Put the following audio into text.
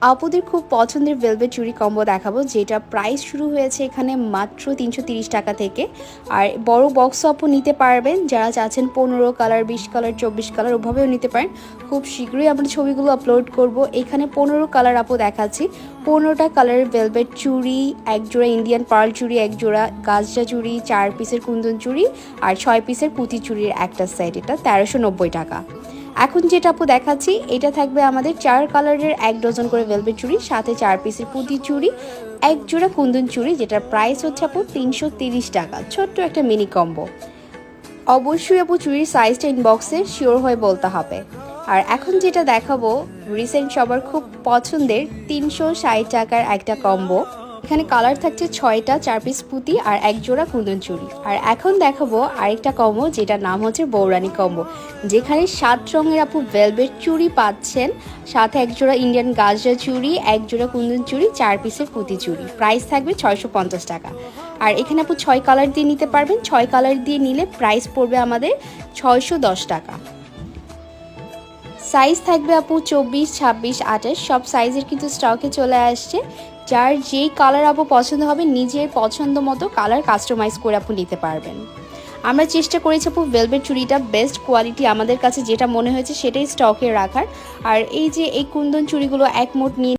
আপুদের খুব পছন্দের ভেলভেট চুড়ি কম্বো দেখাবো, যেটা প্রাইস শুরু হয়েছে এখানে মাত্র ৩৩০ টাকা থেকে। আর বড় বক্স আপু নিতে পারবেন, যারা চাচ্ছেন ১৫ কালার, ২০ কালার, ২৪ কালার ওভাবেও নিতে পারেন। খুব শীঘ্রই আমরা ছবিগুলো আপলোড করব। এখানে ১৫ কালার আপু দেখাচ্ছি। ১৫টা কালারের ভেলভেট চুড়ি, এক জোড়া ইন্ডিয়ান পার্ল চুড়ি, এক জোড়া গাজরা চুড়ি, ৪ পিসের কুন্দন চুড়ি আর ৬ পিসের পুঁতি চুড়ির একটা সেট। এটা ১৩৯০ টাকা। এখন যেটা আপু দেখাচ্ছি এটা থাকবে আমাদের ৪ কালারের ১ ডজন করে ভেলভেট চুড়ি, সাথে ৪ পিসের পুঁতি চুড়ি, এক জোড়া কুন্দন চুড়ি, যেটার প্রাইস হচ্ছে আপু ৩৩০ টাকা। ছোট্ট একটা মিনি কম্বো। অবশ্যই আপু চুড়ির সাইজটা ইনবক্সে শিওর হয়ে বলতে হবে। আর এখন যেটা দেখাবো রিসেন্ট সবার খুব পছন্দের ৩৬০ টাকার একটা কম্বো। এখানে কালার থাকছে ৬টা, ৪ পিস পুঁতি আর এক জোড়া কুন্দন চুড়ি। আর এখন দেখাবো আরেকটা কম্বো, যেটার নাম হচ্ছে বৌরানী কম্বো, যেখানে ৭ রঙের আপু ভেলভেট চুড়ি পাচ্ছেন, সাথে এক জোড়া ইন্ডিয়ান গাজরা চুড়ি, এক জোড়া কুন্দন চুড়ি, ৪ পিসের পুঁতি চুড়ি। প্রাইস থাকবে ৬৫০ টাকা। আর এখানে আপু ৬ কালার দিয়ে নিতে পারবেন। ৬ কালার দিয়ে নিলে প্রাইস পড়বে আমাদের ৬১০ টাকা। সাইজ থাকবে আপু ২৪, ২৬, ২৮ সব সাইজের কিন্তু স্টকে চলে আসছে। যার যেই কালার আপু পছন্দ হবে নিজের পছন্দ মতো কালার কাস্টমাইজ করে আপু নিতে পারবেন। আমরা চেষ্টা করেছি আপু ভেলভেট চুড়িটা বেস্ট কোয়ালিটি, আমাদের কাছে যেটা মনে হয়েছে সেটাই স্টকে রাখার। আর এই যে এই কুন্দন চুড়িগুলো এক মোট নিয়ে